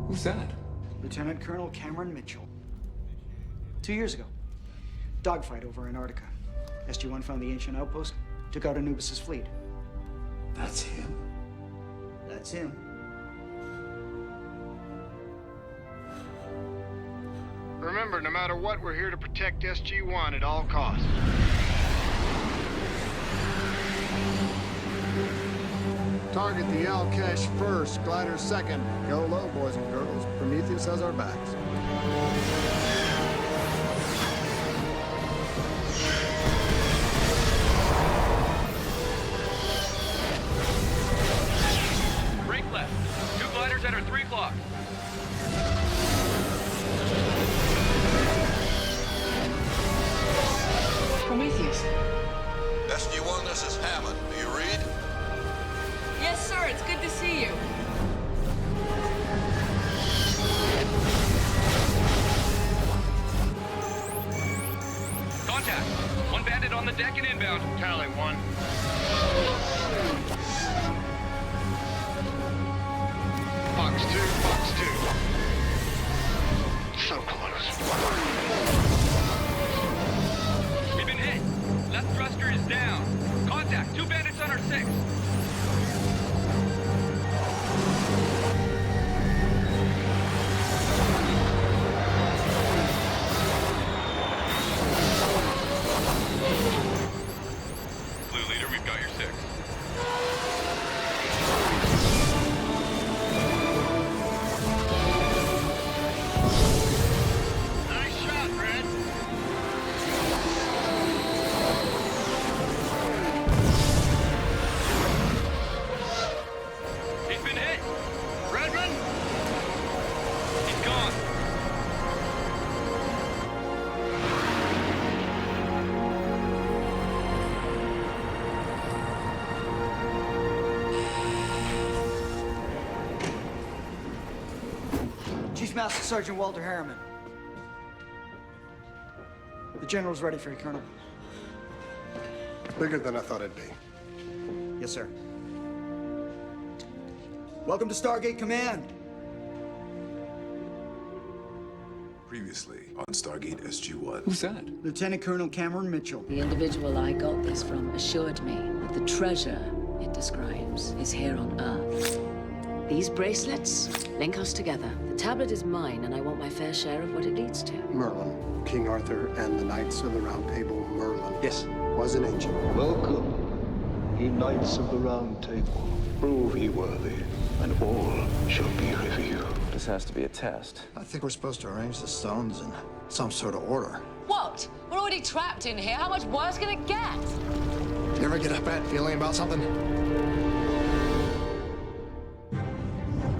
Who's that? Lieutenant Colonel Cameron Mitchell. 2 years ago, dogfight over Antarctica. SG-1 found the ancient outpost, took out Anubis's fleet. That's him. That's him. Remember, no matter what, we're here to protect SG-1 at all costs. Target the Alkesh first, glider second. Go low, boys and girls. Prometheus has our backs. Break left. 2 gliders enter 3 o'clock. Prometheus. SG-1, this is Hammond. Do you read? Yes, sir. It's good to see you. Contact. 1 bandit on the deck and inbound. Tally 1. Fox 2, Fox 2. So close. We've been hit. Left thruster is down. Contact. 2 bandits on our 6. Blue leader, we've got your 6. Nice shot, Red. He's been hit. Redmond? He's gone. Chief Master Sergeant Walter Harriman. The General's ready for you, Colonel. Bigger than I thought it'd be. Yes, sir. Welcome to Stargate Command. Previously on Stargate SG-1. Who's that? Lieutenant Colonel Cameron Mitchell. The individual I got this from assured me that the treasure it describes is here on Earth. These bracelets link us together. The tablet is mine, and I want my fair share of what it leads to. Merlin, King Arthur and the Knights of the Round Table, Merlin. Yes. Was an angel. Welcome, ye Knights of the Round Table. Prove ye worthy, and all shall be revealed. This has to be a test. I think we're supposed to arrange the stones in some sort of order. What? We're already trapped in here. How much worse can it get? You ever get a bad feeling about something?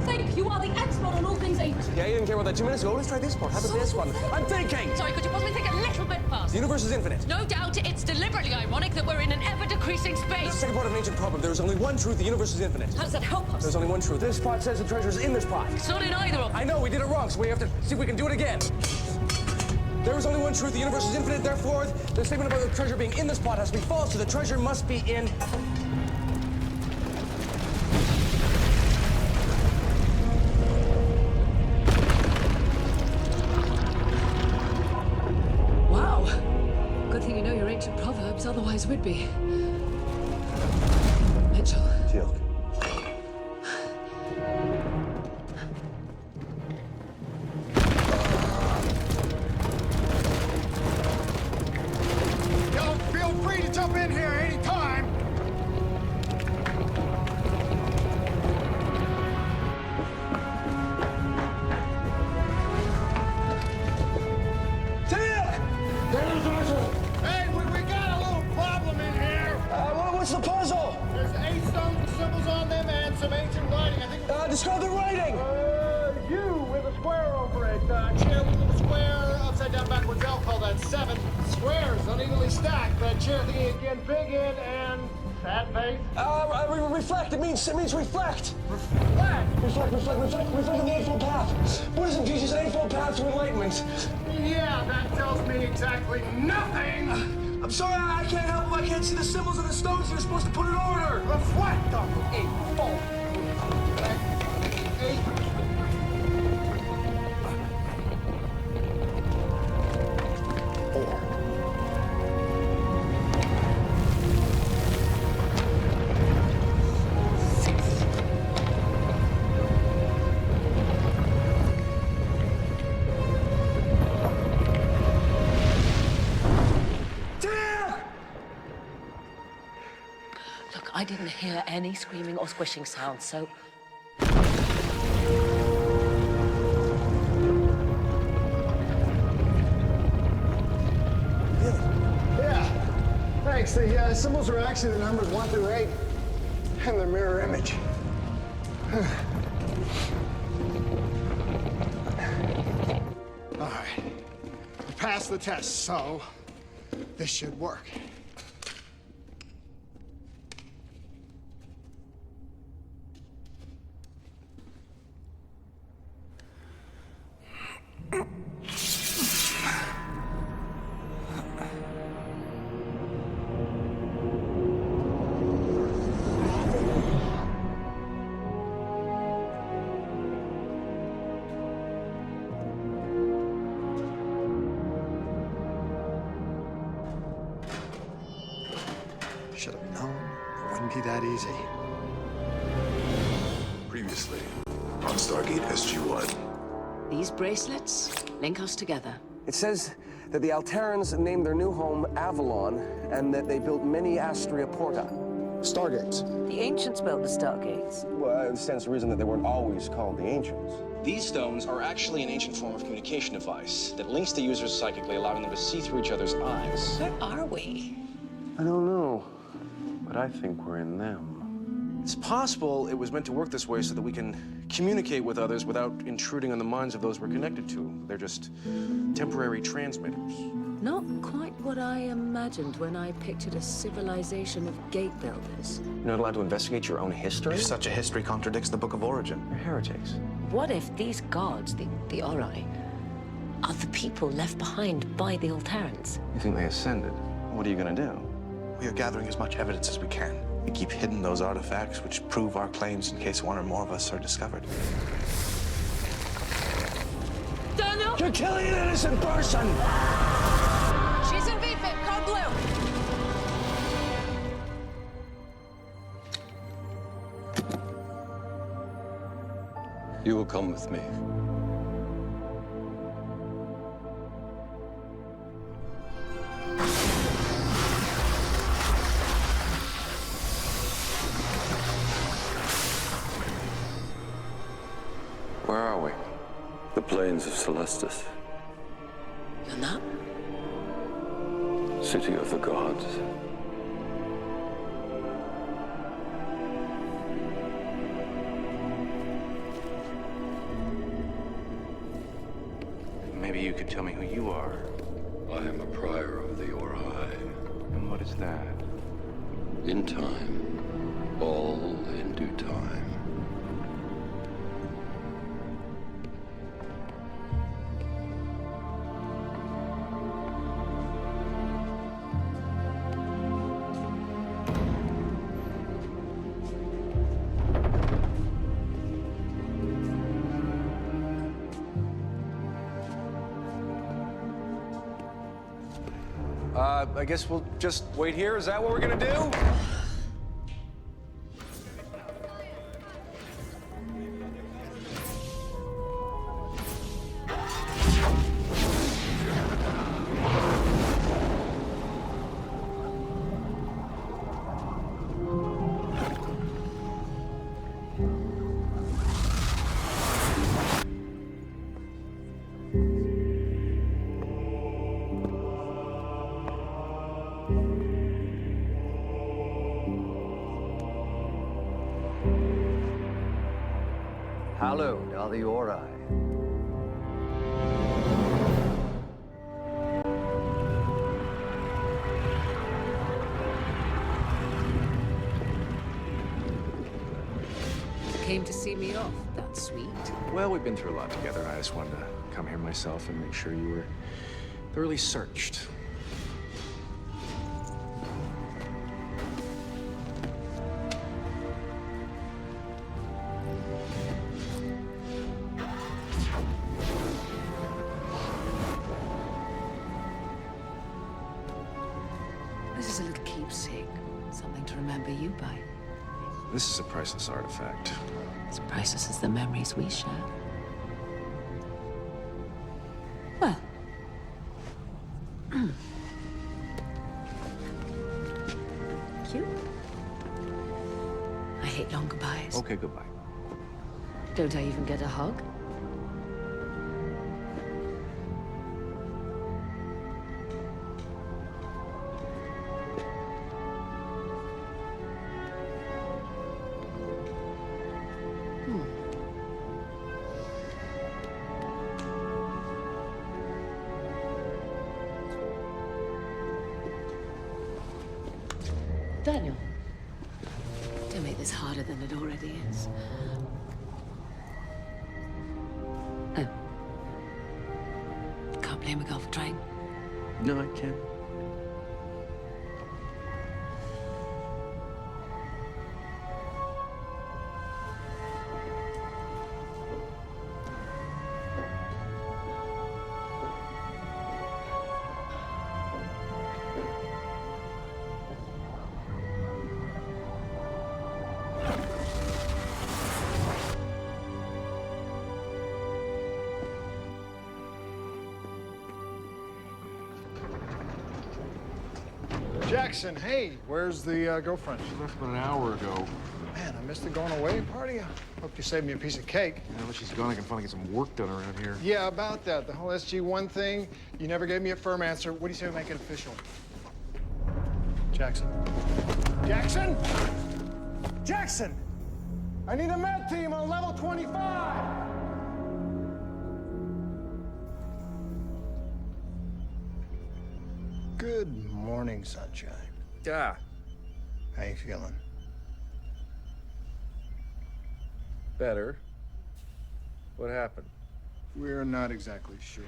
Think you are the expert on all things ancient. Yeah, you didn't care about that 2 minutes ago. Let's try this part. How about this one? I'm thinking! Sorry, could you possibly think a little bit fast? The universe is infinite. No doubt it's deliberately ironic that we're in an ever-decreasing It's the space. second part of an ancient proverb. There is only one truth. The universe is infinite. How does that help us? There's only one truth. This pot says the treasure is in this pot. It's not in either of them. I know, we did it wrong, so we have to see if we can do it again. There is only one truth. The universe is infinite. Therefore, the statement about the treasure being in this pot has to be false, so the treasure must be in... Wow. Good thing you know your ancient proverbs, otherwise we'd be... Mitchell. Jill. Y'all feel free to jump in here anytime. Hey, we got a little problem in here. What's the puzzle? There's 8 stones with symbols on them and some ancient writing. I think. Describe the writing! U with a square over it. Chair with a little square, upside down, backwards L. Call that 7. Squares unevenly stacked. Chair thingy again, big in and sad face. Reflect. It means reflect. Reflect. Reflect on the Eightfold Path. Buddhism teaches an Eightfold Path to enlightenment. Yeah, that tells me exactly nothing. I'm sorry, I can't help him. I can't see the symbols on the stones. You're supposed to put in order. Reflect on the eightfold. I didn't hear any screaming or squishing sounds, so... Yeah. Thanks. The symbols are actually the numbers 1 through 8 and the mirror image. All right. We passed the test, so this should work. Should have known it wouldn't be that easy. Previously on Stargate SG-1. These bracelets link us together. It says that the Alterans named their new home Avalon, and that they built many Astria Porta. Stargates. The ancients built the Stargates. Well, it stands to reason that they weren't always called the Ancients. These stones are actually an ancient form of communication device that links the users psychically, allowing them to see through each other's eyes. Where are we? I don't know, but I think we're in them. It's possible it was meant to work this way so that we can communicate with others without intruding on the minds of those we're connected to. They're just temporary transmitters. Not quite what I imagined when I pictured a civilization of gate builders. You're not allowed to investigate your own history? If such a history contradicts the Book of Origin. You're heretics. What if these gods, the Ori, are the people left behind by the Alterans? You think they ascended? What are you gonna do? We are gathering as much evidence as we can. We keep hidden those artifacts which prove our claims in case one or more of us are discovered. Daniel! You're killing an innocent person! She's in VFIP, code blue. You will come with me. Where are we? The plains of Celestis. And that? City of the gods. Maybe you could tell me who you are. I am a prior of the Ori. And what is that? In time, all in due time. I guess we'll just wait here. Is that what we're gonna do? Hallowed are the Ori. Came to see me off. That's sweet. Well, we've been through a lot together. I just wanted to come here myself and make sure you were thoroughly searched. This is a little keepsake. Something to remember you by. This is a priceless artifact. As priceless as the memories we share. Well. Cute. Don't I even get a hug? Daniel, don't make this harder than it already is. Oh. Can't blame a girl for trying. No, I can't. Jackson, hey, where's the girlfriend? She left about an hour ago. Man, I missed the going away party. I hope you saved me a piece of cake. Now that she's gone, I can finally get some work done around here. Yeah, about that. The whole SG-1 thing. You never gave me a firm answer. What do you say we make it official? Jackson. Jackson! Jackson! I need a med team on level 25! Good morning, sunshine. Yeah. How you feeling? Better. What happened? We're not exactly sure.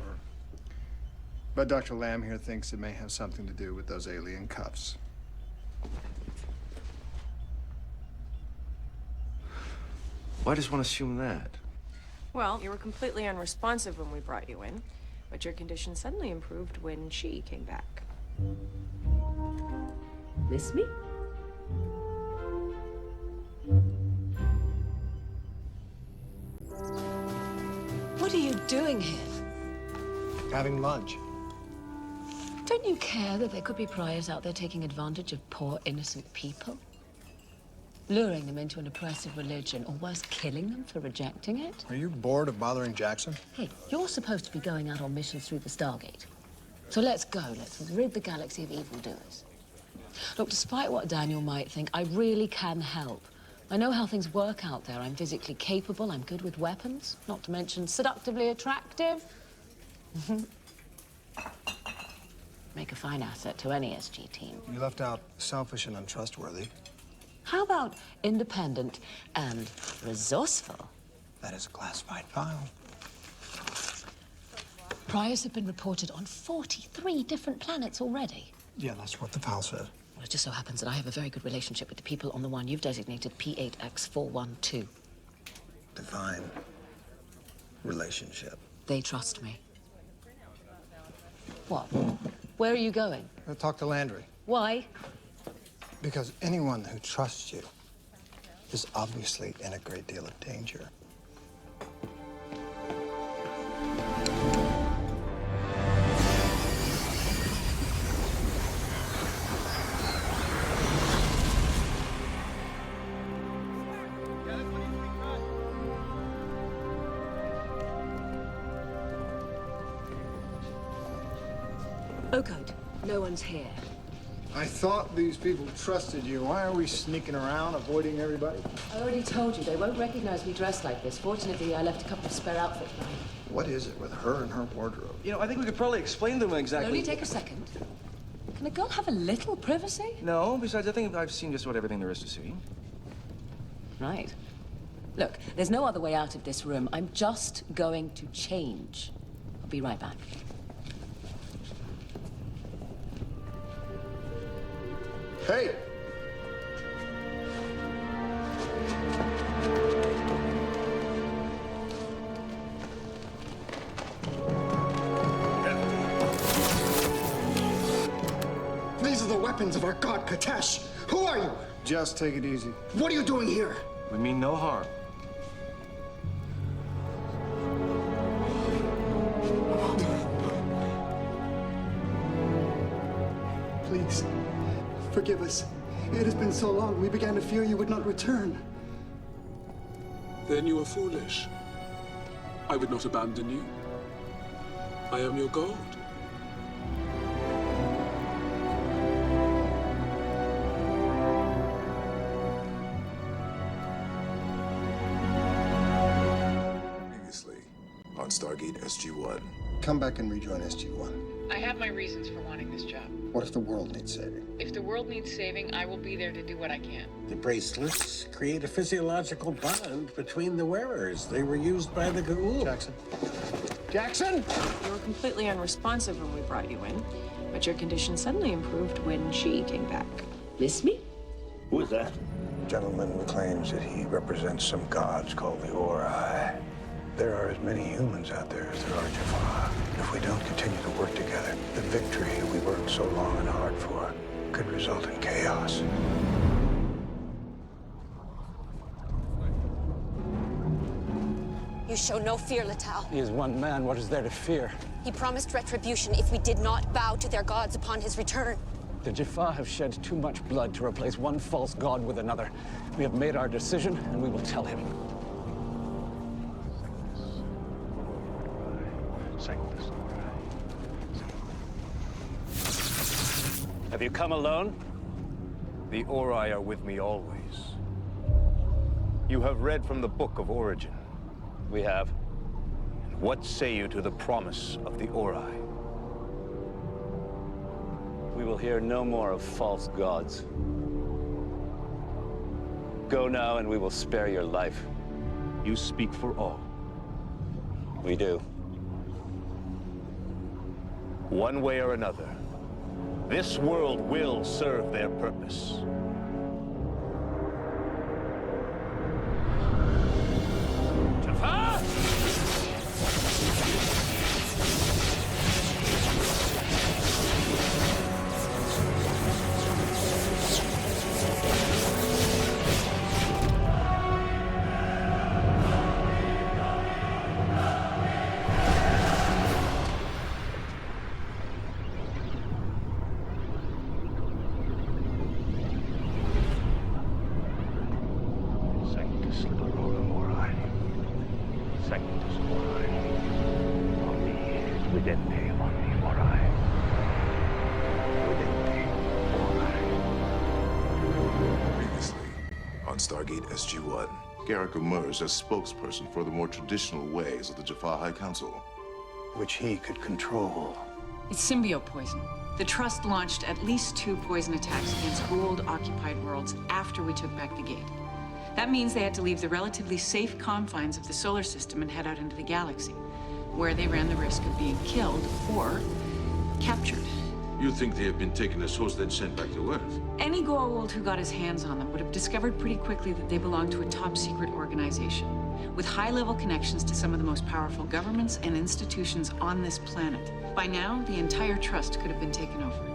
But Dr. Lamb here thinks it may have something to do with those alien cuffs. Well, I just want to assume that. Well, you were completely unresponsive when we brought you in, but your condition suddenly improved when she came back. Miss me? What are you doing here? Having lunch. Don't you care that there could be pariahs out there taking advantage of poor, innocent people? Luring them into an oppressive religion, or worse, killing them for rejecting it? Are you bored of bothering Jackson? Hey, you're supposed to be going out on missions through the Stargate. So let's go. Let's rid the galaxy of evildoers. Look, despite what Daniel might think, I really can help. I know how things work out there. I'm physically capable. I'm good with weapons. Not to mention seductively attractive. Make a fine asset to any SG team. You left out selfish and untrustworthy. How about independent and resourceful? That is a classified file. Pariahs have been reported on 43 different planets already. Yeah, that's what the file says. Well, it just so happens that I have a very good relationship with the people on the one you've designated P8X412. Divine relationship. They trust me. What? Where are you going? I'll talk to Landry. Why? Because anyone who trusts you is obviously in a great deal of danger. Oakwood, no one's here. I thought these people trusted you. Why are we sneaking around, avoiding everybody? I already told you, they won't recognize me dressed like this. Fortunately, I left a couple of spare outfits behind. What is it with her and her wardrobe? You know, I think we could probably explain to them exactly. Only take a second. Can a girl have a little privacy? No, besides, I think I've seen just about everything there is to see. Right. Look, there's no other way out of this room. I'm just going to change. I'll be right back. Hey! These are the weapons of our god, Katesh. Who are you? Just take it easy. What are you doing here? We mean no harm. Please, forgive us. It has been so long, we began to fear you would not return. Then you are foolish. I would not abandon you. I am your god. Previously on Stargate SG-1. Come back and rejoin SG-1. I have my reasons for wanting this job. What if the world needs saving? If the world needs saving, I will be there to do what I can. The bracelets create a physiological bond between the wearers. They were used by the Ghoul. Jackson. Jackson! You were completely unresponsive when we brought you in, but your condition suddenly improved when she came back. Miss me? Who is that? Gentleman claims that he represents some gods called the Ori. There are as many humans out there as there are Jaffa. If we don't continue to work together, the victory we worked so long and hard for could result in chaos. You show no fear, Lital. He is one man. What is there to fear? He promised retribution if we did not bow to their gods upon his return. The Jaffa have shed too much blood to replace one false god with another. We have made our decision, and we will tell him. Have you come alone? The Ori are with me always. You have read from the Book of Origin. We have. What say you to the promise of the Ori? We will hear no more of false gods. Go now, and we will spare your life. You speak for all. We do. One way or another, this world will serve their purpose. Jaffa! Previously on Stargate SG-1. Garrick emerged as spokesperson for the more traditional ways of the Jaffa High Council, which he could control. It's symbiote poison. The Trust launched at least 2 poison attacks against Goa'uld-occupied worlds after we took back the gate. That means they had to leave the relatively safe confines of the solar system and head out into the galaxy, where they ran the risk of being killed or captured. You think they have been taken as hosts and sent back to Earth? Any Goa'uld who got his hands on them would have discovered pretty quickly that they belonged to a top-secret organization with high-level connections to some of the most powerful governments and institutions on this planet. By now, the entire Trust could have been taken over.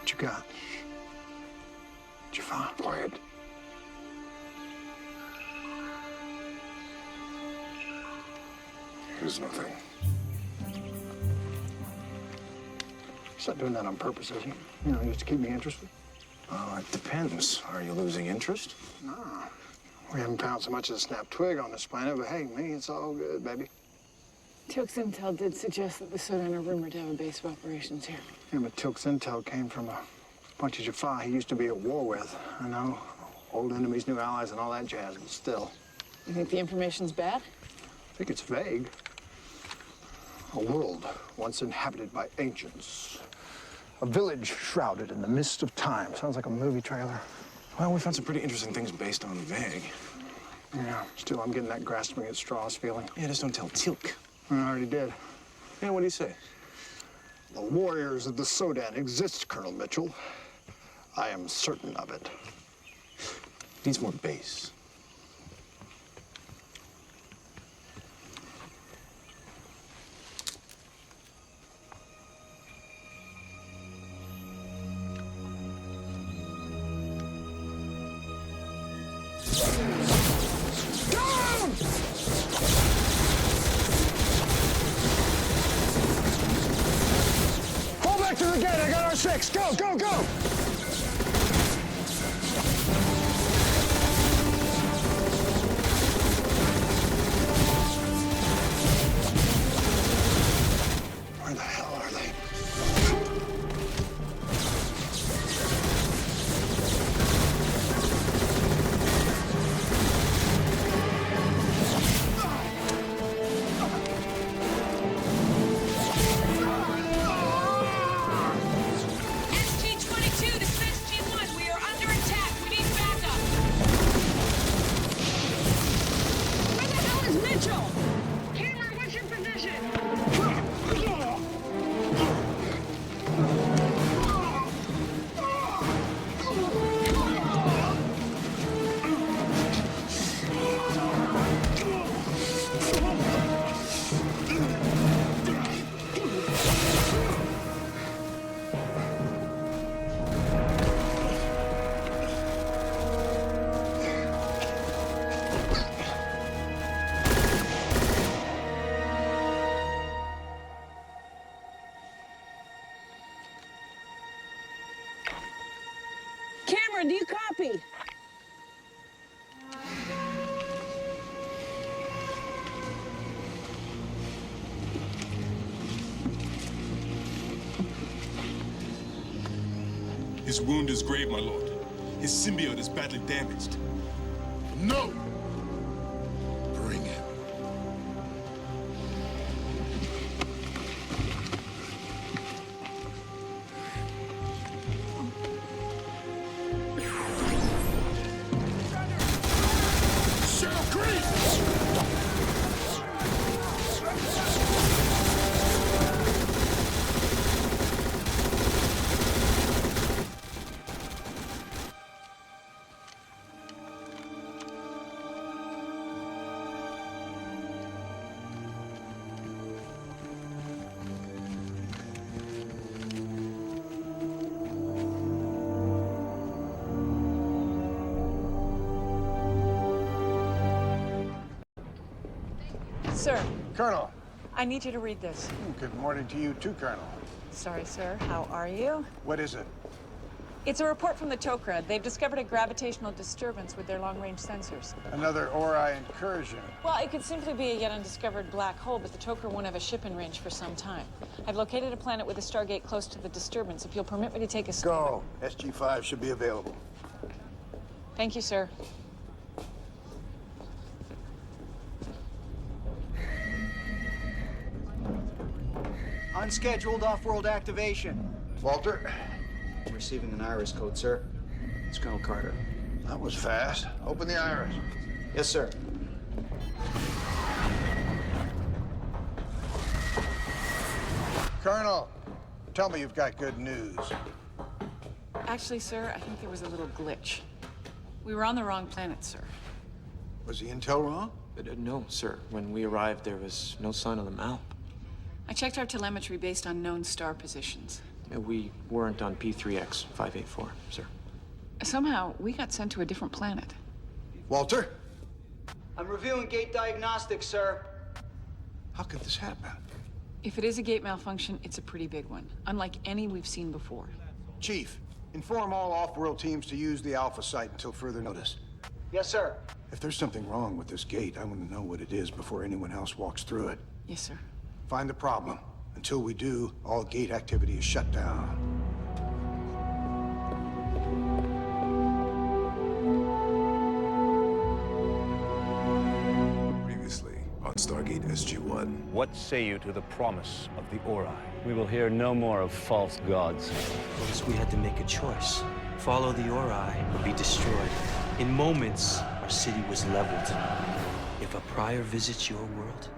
What you got? Jaffa. Quiet. Here's nothing. He's not doing that on purpose, is he? You know, just to keep me interested? Oh, it depends. Are you losing interest? No. We haven't found so much as a snap twig on this planet, but hey, me, it's all good, baby. Tilk's intel did suggest that the Sodan are rumored to have a base of operations here. Yeah, but Tilk's intel came from a bunch of Jaffa he used to be at war with. I know, old enemies, new allies, and all that jazz, but still. You think the information's bad? I think it's vague. A world once inhabited by ancients. A village shrouded in the mist of time. Sounds like a movie trailer. Well, we found some pretty interesting things based on vague. Yeah, still, I'm getting that grasping at straws feeling. Yeah, just don't tell Teal'c. I already did. Yeah, what do you say? The warriors of the Sodan exist, Colonel Mitchell. I am certain of it. Needs more bass. Fall back to the gate. I got our 6. Go, go, go! Where the hell are they? SG-22, this is SG-1. We are under attack. We need backup. Where the hell is Mitchell? Cameron, what's your position? Cameron, do you copy? His wound is grave, my lord. His symbiote is badly damaged. No! Bring him. Shell Creek! Sir, Colonel. I need you to read this. Good morning to you too, Colonel. Sorry, sir. How are you? What is it? It's a report from the Tok'ra. They've discovered a gravitational disturbance with their long-range sensors. Another Ori incursion. Well, it could simply be a yet undiscovered black hole, but the Tok'ra won't have a ship in range for some time. I've located a planet with a Stargate close to the disturbance. If you'll permit me to take a scan. Go. SG-5 should be available. Thank you, sir. Unscheduled off-world activation. Walter? Receiving an iris code, sir. It's Colonel Carter. That was fast. Open the iris. Yes, sir. Colonel, tell me you've got good news. Actually, sir, I think there was a little glitch. We were on the wrong planet, sir. Was the intel wrong? No, sir. When we arrived, there was no sign on the map. I checked our telemetry based on known star positions. We weren't on P3X 584, sir. Somehow, we got sent to a different planet. Walter? I'm reviewing gate diagnostics, sir. How could this happen? If it is a gate malfunction, it's a pretty big one, unlike any we've seen before. Chief, inform all off-world teams to use the Alpha site until further notice. Yes, sir. If there's something wrong with this gate, I want to know what it is before anyone else walks through it. Yes, sir. Find the problem. Until we do, all gate activity is shut down. Previously on Stargate Stargate SG-1. What say you to the promise of the Ori? We will hear no more of false gods. Because we had to make a choice. Follow the Ori or be destroyed. In moments, our city was leveled. If a prior visits your world,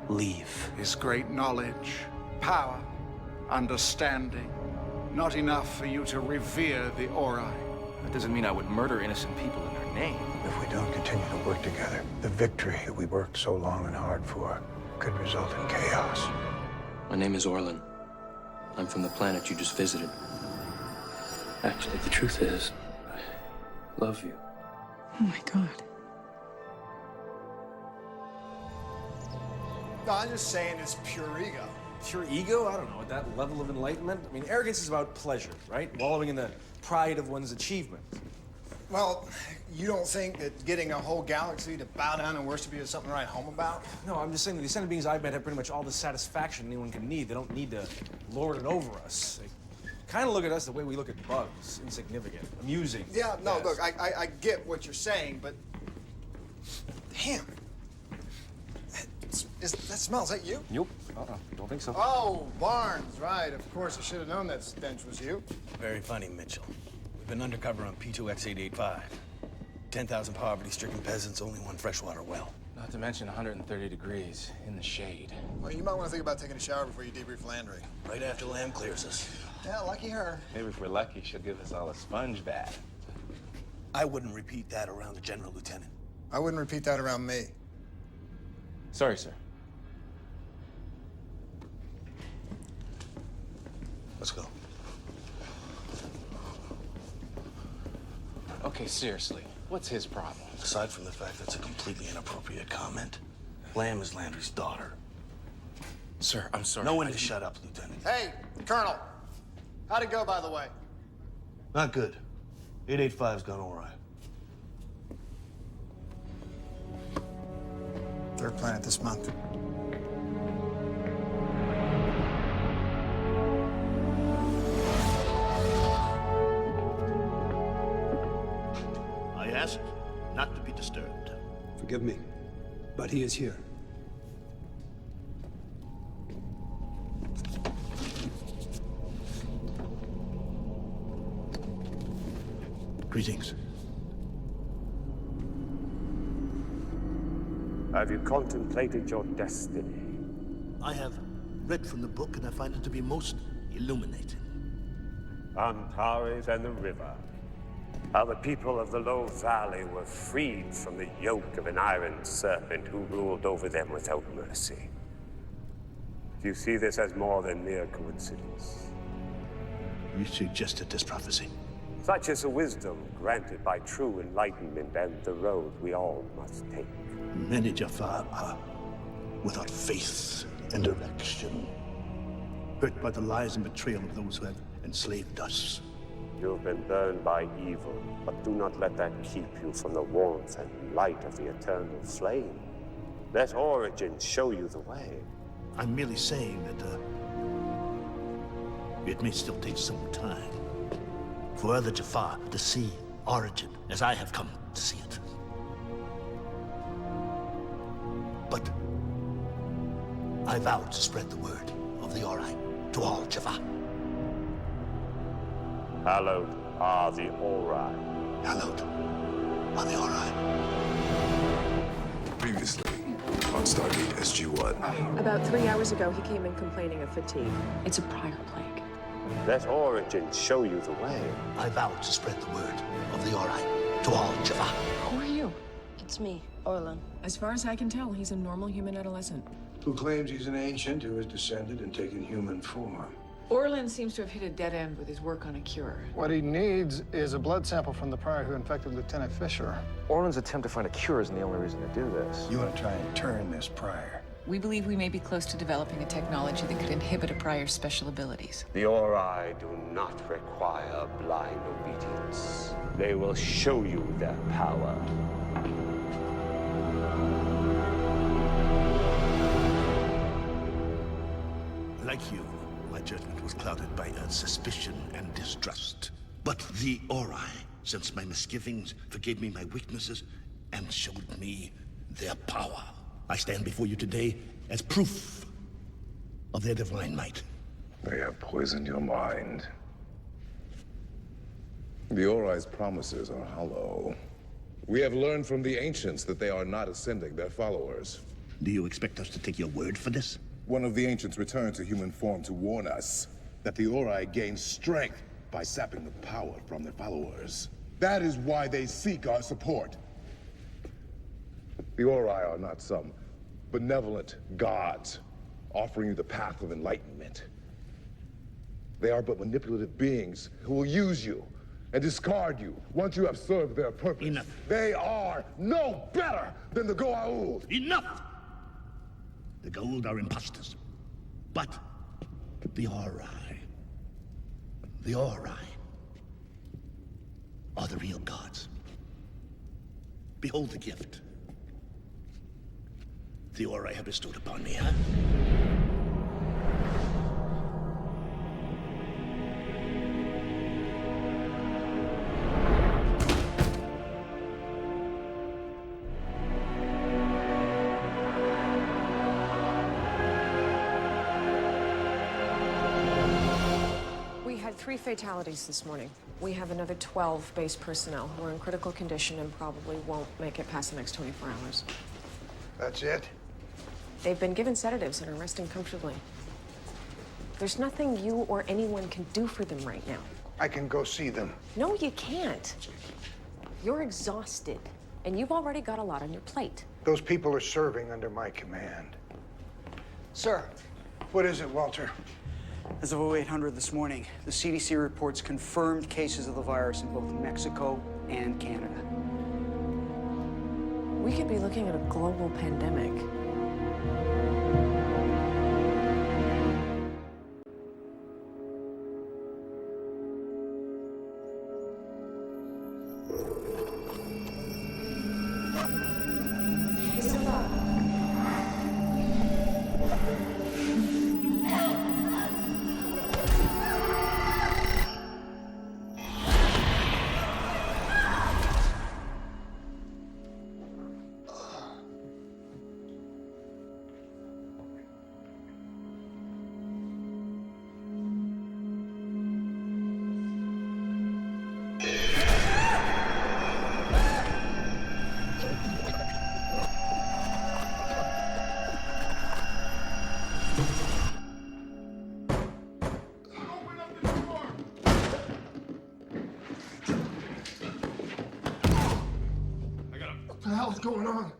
leave. His great knowledge, power, understanding. Not enough for you to revere the Ori. That doesn't mean I would murder innocent people in their name. If we don't continue to work together, the victory we worked so long and hard for could result in chaos. My name is Orlan. I'm from the planet you just visited. Actually, the truth is, I love you. Oh my God. No, I'm just saying it's pure ego. Pure ego? I don't know. At that level of enlightenment? I mean, arrogance is about pleasure, right? Wallowing in the pride of one's achievement. Well, you don't think that getting a whole galaxy to bow down and worship you is something to write home about? No, I'm just saying the ascended beings I've met have pretty much all the satisfaction anyone can need. They don't need to lord it over us. They kind of look at us the way we look at bugs. Insignificant, amusing. Yeah, no, yes. look, I get what you're saying, but... Damn. That smells, is that you? Nope. Don't think so. Oh, Barnes, right. Of course, I should have known that stench was you. Very funny, Mitchell. We've been undercover on P2X885. 10,000 poverty-stricken peasants, only one freshwater well. Not to mention 130 degrees in the shade. Well, you might want to think about taking a shower before you debrief Landry. Right after Lamb clears us. Yeah, lucky her. Maybe if we're lucky, she'll give us all a sponge bath. I wouldn't repeat that around the General Lieutenant. I wouldn't repeat that around me. Sorry, sir. Let's go. Okay, seriously, what's his problem? Aside from the fact that's a completely inappropriate comment, Lamb is Landry's daughter. Sir, I'm sorry. No one to shut up, Lieutenant. Hey, Colonel. How'd it go, by the way? Not good. 885's gone all right. Third planet this month. I asked not to be disturbed. Forgive me, but he is here. Greetings. Have you contemplated your destiny? I have read from the book, and I find it to be most illuminating. Antares and the river. How the people of the Low Valley were freed from the yoke of an iron serpent who ruled over them without mercy. Do you see this as more than mere coincidence? You suggested this prophecy. Such is the wisdom granted by true enlightenment and the road we all must take. Many Jafar are without faith and direction, hurt by the lies and betrayal of those who have enslaved us. You've been burned by evil, but do not let that keep you from the warmth and light of the eternal flame. Let Origin show you the way. I'm merely saying that it may still take some time for other Jafar to see Origin as I have come to see it. But I vow to spread the word of the Ori to all Jafar. Hallowed are the Ori. Hallowed are the Ori. Previously on Stargate SG-1. About 3 hours ago, he came in complaining of fatigue. It's a prior plague. Let Origin show you the way. I vow to spread the word of the Ori to all Jafar. Who are you? It's me, Orlan. As far as I can tell, he's a normal human adolescent. Who claims he's an ancient who has descended and taken human form. Orlan seems to have hit a dead end with his work on a cure. What he needs is a blood sample from the prior who infected Lieutenant Fisher. Orlan's attempt to find a cure isn't the only reason to do this. You want to try and turn this prior. We believe we may be close to developing a technology that could inhibit a prior's special abilities. The Ori do not require blind obedience. They will show you their power. Like you, my judgment was clouded by suspicion and distrust. But the Ori sensed my misgivings, forgave me my weaknesses, and showed me their power. I stand before you today as proof of their divine might. They have poisoned your mind. The Ori's promises are hollow. We have learned from the ancients that they are not ascending their followers. Do you expect us to take your word for this? One of the ancients returned to human form to warn us that the Ori gain strength by sapping the power from their followers. That is why they seek our support. The Ori are not some benevolent gods offering you the path of enlightenment. They are but manipulative beings who will use you and discard you once you have served their purpose. Enough. They are no better than the Goa'uld. Enough! The Goa'uld are imposters. But the Ori are the real gods. Behold the gift the Ori have bestowed upon me, huh? We had 3 fatalities this morning. We have another 12 base personnel who are in critical condition and probably won't make it past the next 24 hours. That's it? They've been given sedatives and are resting comfortably. There's nothing you or anyone can do for them right now. I can go see them. No, you can't. You're exhausted, and you've already got a lot on your plate. Those people are serving under my command. Sir, What is it, Walter? as of 0800 this morning, the CDC reports confirmed cases of the virus in both Mexico and Canada. We could be looking at a global pandemic. What the hell's going on?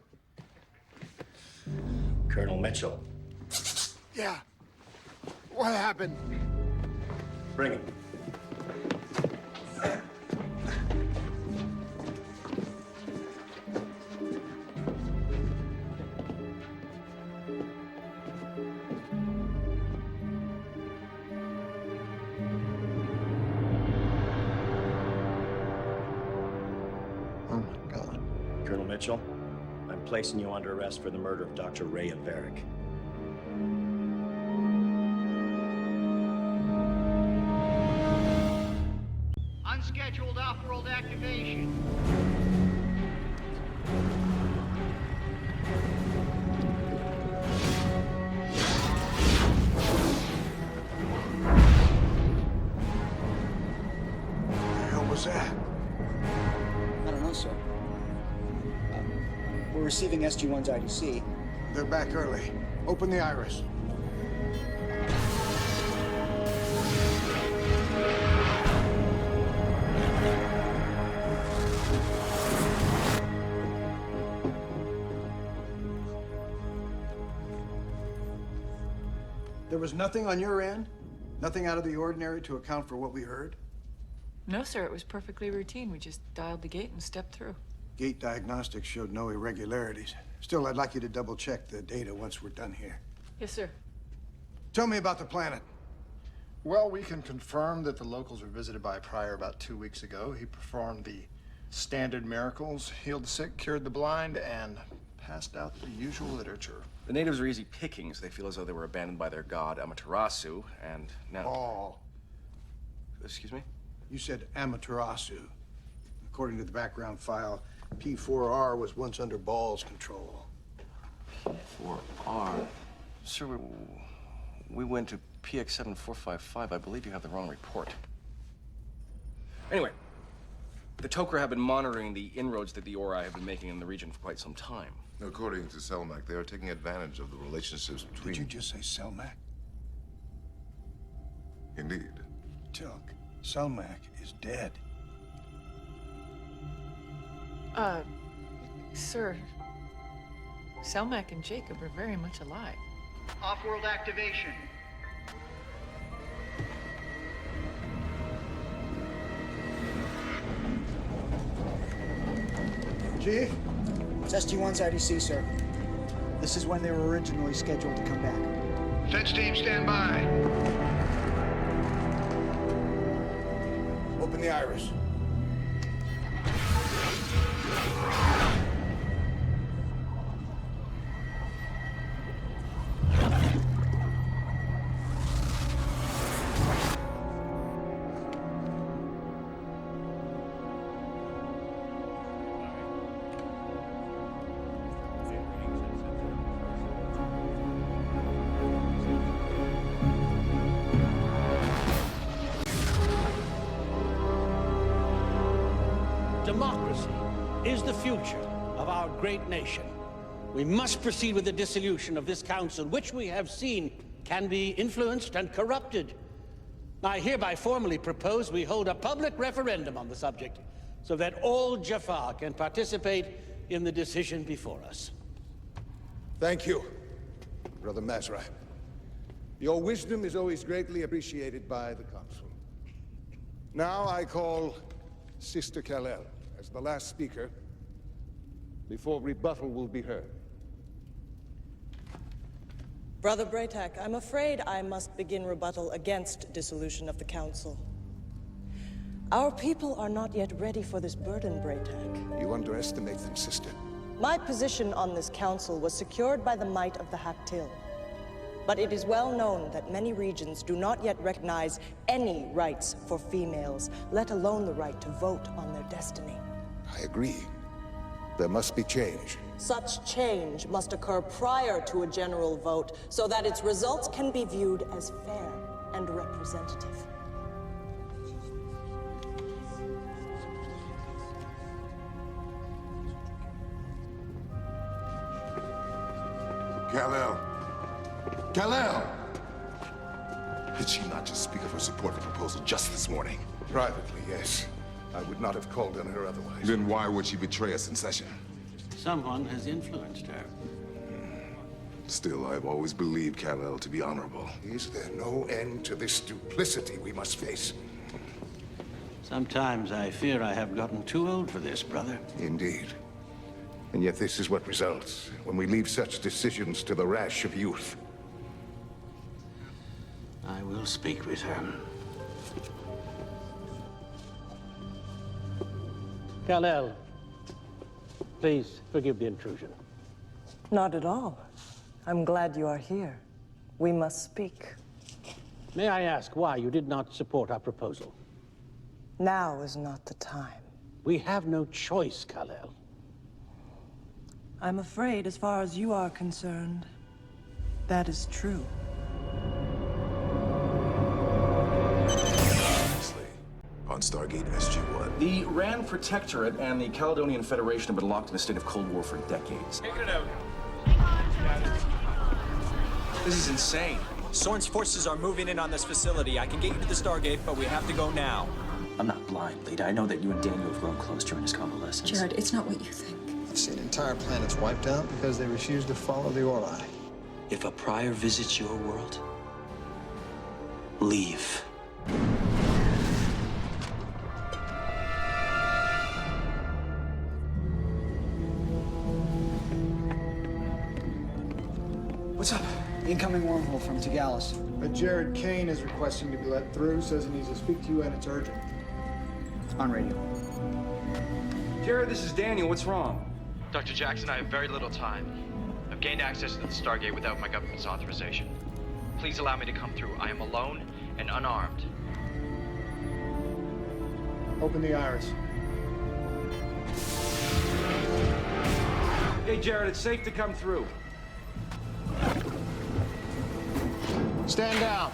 Colonel Mitchell. Yeah. What happened? Bring him. Oh my God. Colonel Mitchell, I'm placing you under arrest for the murder of Dr. Ray Averick. Unscheduled off-world activation. What the hell was that? I don't know, sir. We're receiving SG-1's IDC. They're back early. Open the iris. There was nothing on your end? Nothing out of the ordinary to account for what we heard? No, sir, it was perfectly routine. We just dialed the gate and stepped through. Gate diagnostics showed no irregularities. Still, I'd like you to double-check the data once we're done here. Yes, sir. Tell me about the planet. Well, we can confirm that the locals were visited by a prior about 2 weeks ago. He performed the standard miracles, healed the sick, cured the blind, and passed out the usual literature. The natives are easy pickings. They feel as though they were abandoned by their god, Amaterasu, and now... Oh. Excuse me? You said Amaterasu. According to the background file, P4R was once under Ball's control. 4R. Sir, we went to PX7455. I believe you have the wrong report. Anyway, the Tok'ra have been monitoring the inroads that the Ori have been making in the region for quite some time. According to Selmac, they are taking advantage of the relationships between... Did you just say Selmac? Indeed. Chuck, Selmac is dead. Sir, Selmac and Jacob are very much alive. Off-world activation. Chief? It's SG-1's IDC, sir. This is when they were originally scheduled to come back. Fence team, stand by. Open the iris. Democracy is the future of our great nation. We must proceed with the dissolution of this council, which we have seen can be influenced and corrupted. I hereby formally propose we hold a public referendum on the subject so that all Jaffa can participate in the decision before us. Thank you, Brother Mazra. Your wisdom is always greatly appreciated by the Council. Now I call Sister Kal-El as the last speaker before rebuttal will be heard. Brother Braytak, I'm afraid I must begin rebuttal against dissolution of the Council. Our people are not yet ready for this burden, Braytak. You underestimate them, Sister. My position on this council was secured by the might of the Haktil. But it is well known that many regions do not yet recognize any rights for females, let alone the right to vote on their destiny. I agree. There must be change. Such change must occur prior to a general vote so that its results can be viewed as fair and representative. Kal-El! Kal-El! Did she not just speak of her support for the proposal just this morning? Privately, yes. I would not have called on her otherwise. Then why would she betray us in session? Someone has influenced her. Still, I've always believed Kal-El to be honorable. Is there no end to this duplicity we must face? Sometimes I fear I have gotten too old for this, brother. Indeed. And yet this is what results when we leave such decisions to the rash of youth. I will speak with her. Kal-El, please forgive the intrusion. Not at all. I'm glad you are here. We must speak. May I ask why you did not support our proposal? Now is not the time. We have no choice, Kal-El. I'm afraid, as far as you are concerned, that is true. On Stargate SG-1. The Rand Protectorate and the Caledonian Federation have been locked in a state of Cold War for decades. Take it out. This is insane. Soren's forces are moving in on this facility. I can get you to the Stargate, but we have to go now. I'm not blind, Lita. I know that you and Daniel have grown close during his convalescence. Jared, it's not what you think. I've seen entire planets wiped out because they refuse to follow the Ori. If a prior visits your world, leave. What's up? Incoming wormhole from Tagalis. Jared Kane is requesting to be let through, says he needs to speak to you and it's urgent. On radio. Jared, this is Daniel. What's wrong? Dr. Jackson, I have very little time. I've gained access to the Stargate without my government's authorization. Please allow me to come through. I am alone and unarmed. Open the iris. Hey, Jared, it's safe to come through. Stand down.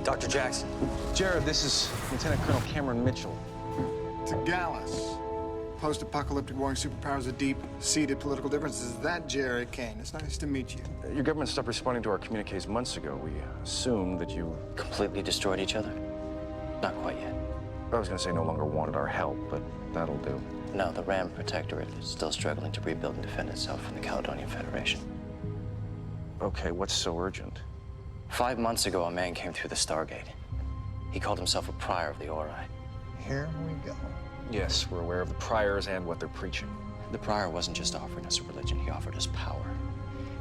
Dr. Jackson. Jared, this is Lieutenant Colonel Cameron Mitchell. To Gallus. Post-apocalyptic warring superpowers with deep-seated political differences. That Jared Kane. It's nice to meet you. Your government stopped responding to our communiques months ago. We assumed that you... Completely destroyed each other? Not quite yet. I was going to say no longer wanted our help, but that'll do. No, the Ram Protectorate is still struggling to rebuild and defend itself from the Caledonian Federation. Okay, what's so urgent? 5 months ago, a man came through the Stargate. He called himself a prior of the Ori. Here we go. Yes, we're aware of the priors and what they're preaching. The prior wasn't just offering us a religion, he offered us power.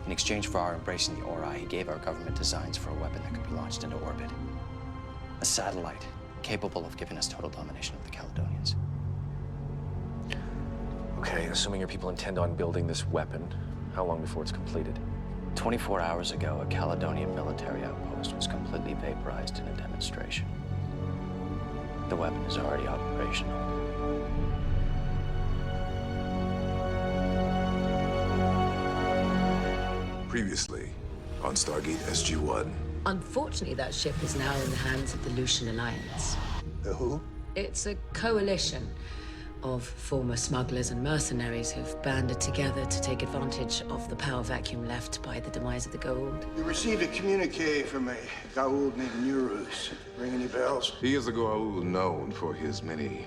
In exchange for our embracing the Ori, he gave our government designs for a weapon that could be launched into orbit. A satellite capable of giving us total domination of the Caledonians. Okay, assuming your people intend on building this weapon, how long before it's completed? 24 hours ago, a Caledonian military outpost was completely vaporized in a demonstration. The weapon is already operational. Previously on Stargate SG-1. Unfortunately, that ship is now in the hands of the Lucian Alliance. The who? It's a coalition of former smugglers and mercenaries who've banded together to take advantage of the power vacuum left by the demise of the Goa'uld. You received a communique from a Goa'uld named Nuruz. Ring any bells? He is a Goa'uld known for his many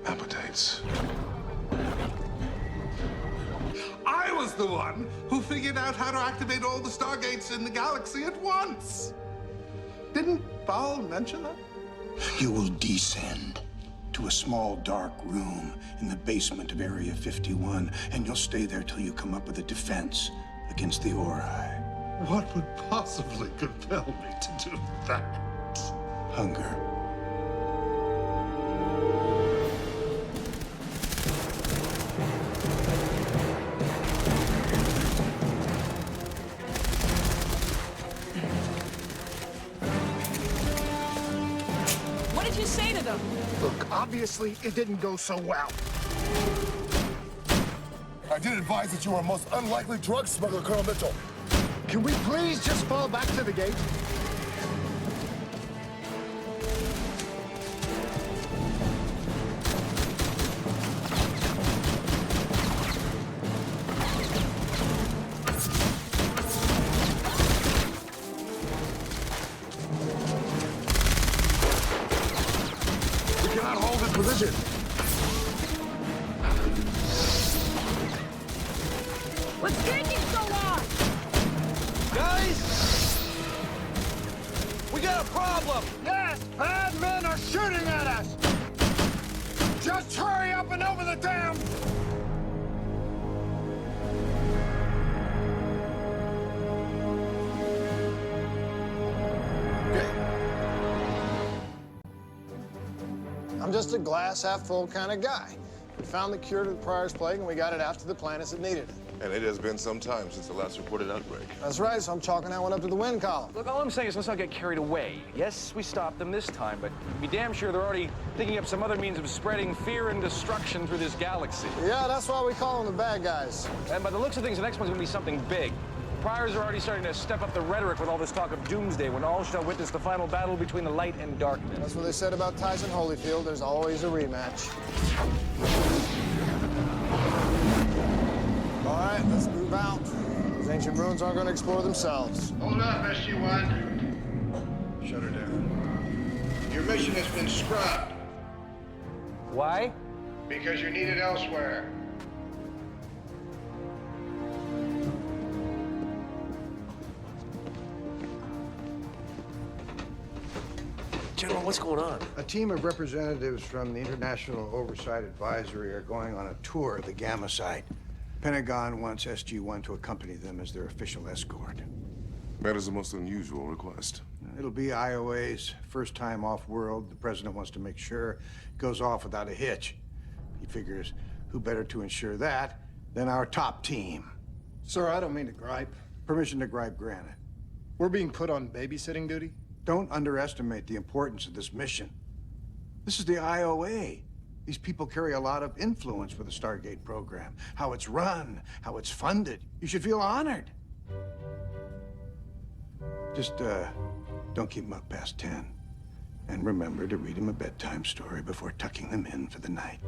appetites. I was the one who figured out how to activate all the Stargates in the galaxy at once. Didn't Paul mention that? You will descend to a small dark room in the basement of Area 51, and you'll stay there till you come up with a defense against the Ori. What would possibly compel me to do that? Hunger. What did you say to them? Look, obviously, it didn't go so well. I did advise that you are a most unlikely drug smuggler, Colonel Mitchell. Can we please just fall back to the gate? We cannot hold this position. What's taking so long? Guys! We got a problem! Yes, bad men are shooting at us! Just hurry up and over the dam! I'm just a glass half full kind of guy. We found the cure to the Prior's Plague and we got it out to the planets that needed it. And it has been some time since the last reported outbreak. That's right, so I'm chalking that one up to the win column. Look, all I'm saying is let's not get carried away. Yes, we stopped them this time, but be damn sure they're already thinking up some other means of spreading fear and destruction through this galaxy. Yeah, that's why we call them the bad guys. And by the looks of things, the next one's gonna be something big. Priors are already starting to step up the rhetoric with all this talk of doomsday, when all shall witness the final battle between the light and darkness. That's what they said about Tyson Holyfield. There's always a rematch. All right, let's move out. Those ancient ruins aren't going to explore themselves. Hold up, SG-1. Shut her down. Your mission has been scrubbed. Why? Because you're needed elsewhere. General, what's going on? A team of representatives from the International Oversight Advisory are going on a tour of the Gamma site. Pentagon wants SG-1 to accompany them as their official escort. That is the most unusual request. It'll be IOA's first time off-world. The president wants to make sure it goes off without a hitch. He figures who better to ensure that than our top team. Sir, I don't mean to gripe. Permission to gripe granted. We're being put on babysitting duty? Don't underestimate the importance of this mission. This is the IOA. These people carry a lot of influence for the Stargate program. How it's run, how it's funded. You should feel honored. Just, don't keep them up past 10. And remember to read them a bedtime story before tucking them in for the night.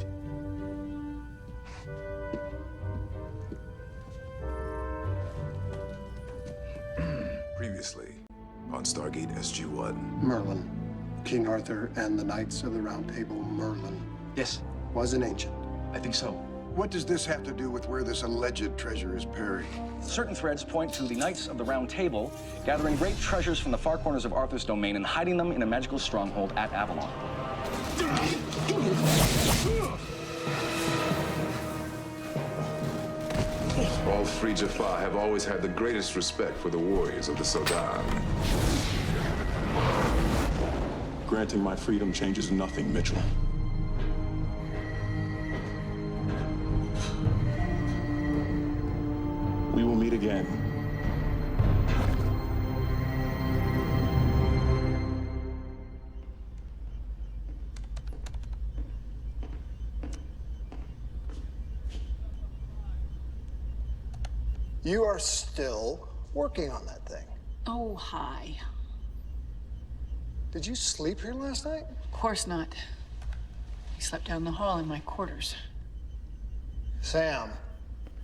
Previously on Stargate SG-1. Merlin. King Arthur and the Knights of the Round Table, Merlin. Yes. Was an ancient. I think so. What does this have to do with where this alleged treasure is buried? Certain threads point to the Knights of the Round Table gathering great treasures from the far corners of Arthur's domain and hiding them in a magical stronghold at Avalon. All Free Jaffa have always had the greatest respect for the warriors of the Sodan. Granting my freedom changes nothing, Mitchell. We will meet again. You are still working on that thing. Oh, hi. Did you sleep here last night? Of course not. I slept down the hall in my quarters. Sam.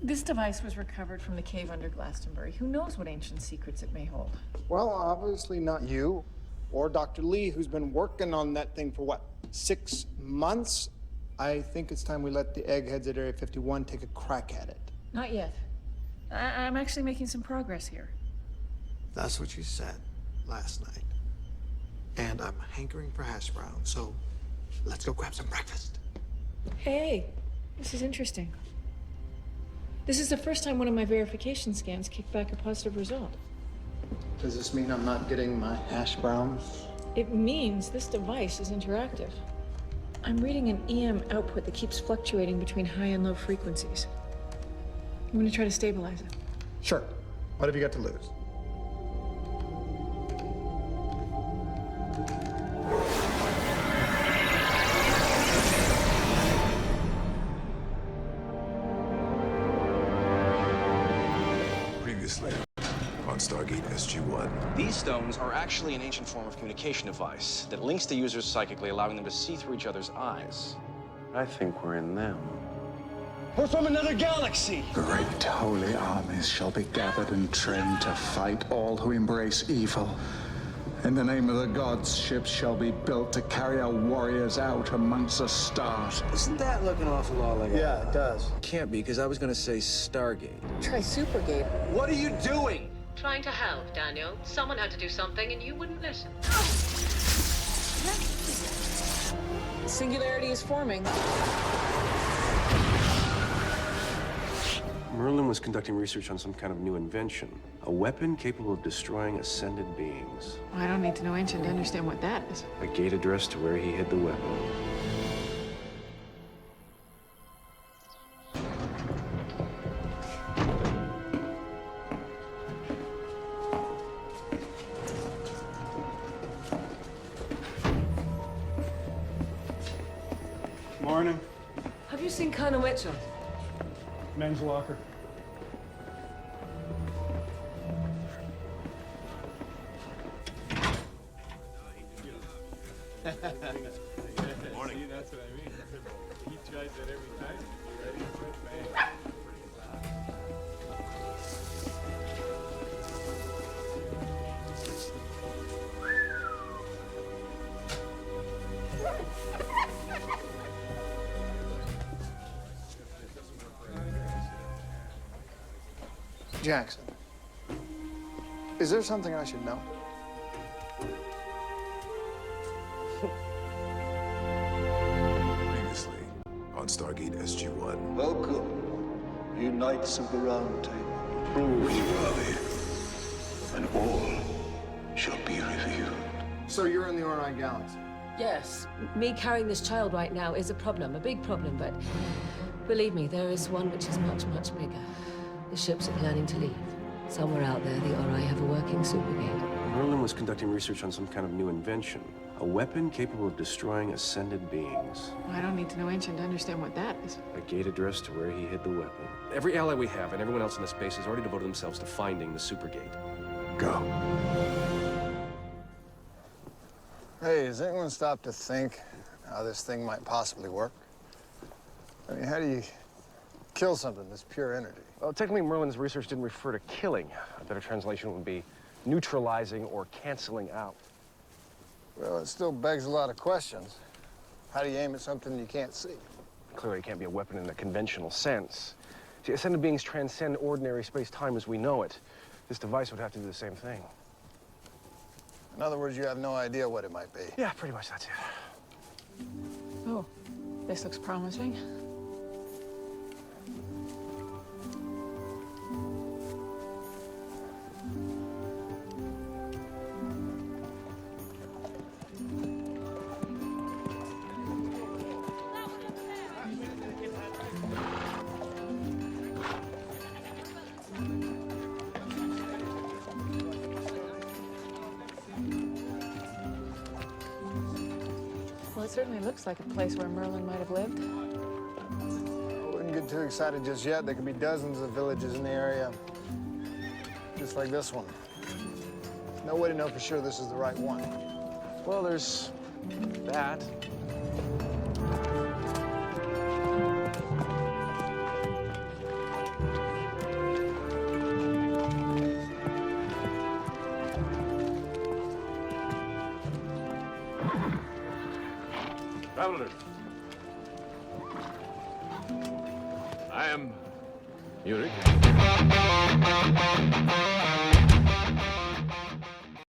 This device was recovered from the cave under Glastonbury. Who knows what ancient secrets it may hold? Well, obviously not you or Dr. Lee, who's been working on that thing for what, 6 months? I think it's time we let the eggheads at Area 51 take a crack at it. Not yet. I'm actually making some progress here. That's what you said last night. And I'm hankering for hash brown, so let's go grab some breakfast. Hey, this is interesting. This is the first time one of my verification scans kicked back a positive result. Does this mean I'm not getting my hash browns? It means this device is interactive. I'm reading an EM output that keeps fluctuating between high and low frequencies. I'm going to try to stabilize it. Sure. What have you got to lose? Previously on Stargate SG-1. These stones are actually an ancient form of communication device that links the users psychically, allowing them to see through each other's eyes. I think we're in them. We're from another galaxy! Great holy armies shall be gathered and trained to fight all who embrace evil. In the name of the gods, ships shall be built to carry our warriors out amongst the stars. Doesn't that look an awful lot like Yeah, it does. Can't be, because I was going to say Stargate. Try Supergate. What are you doing? Trying to help, Daniel. Someone had to do something and you wouldn't listen. Singularity is forming. Merlin was conducting research on some kind of new invention. A weapon capable of destroying ascended beings. I don't need to know ancient to understand what that is. A gate addressed to where he hid the weapon. Morning. Have you seen Colonel Mitchell? Men's locker. Morning. See, that's what I mean. He tries that every time. You ready for it? Bang. Jackson, is there something I should know? Previously on Stargate SG-1. Welcome, you Knights of the Round Table. Prove ye worthy, and all shall be revealed. So you're in the Orion Galaxy? Yes. Me carrying this child right now is a problem, a big problem, but believe me, there is one which is much, much bigger. The ships are planning to leave. Somewhere out there, the Ori have a working supergate. Merlin was conducting research on some kind of new invention. A weapon capable of destroying ascended beings. I don't need to know ancient to understand what that is. A gate addressed to where he hid the weapon. Every ally we have and everyone else in the space has already devoted themselves to finding the supergate. Go. Hey, has anyone stopped to think how this thing might possibly work? I mean, how do you kill something that's pure energy? Well, technically, Merlin's research didn't refer to killing. A better translation would be neutralizing or canceling out. Well, it still begs a lot of questions. How do you aim at something you can't see? Clearly, it can't be a weapon in the conventional sense. See, ascended beings transcend ordinary space-time as we know it. This device would have to do the same thing. In other words, you have no idea what it might be. Yeah, pretty much that's it. Oh, this looks promising. Well, it certainly looks like a place where Merlin might have lived. I wouldn't get too excited just yet. There could be dozens of villages in the area, just like this one. There's no way to know for sure this is the right one. Well, there's that. Travelers, I am Yurik.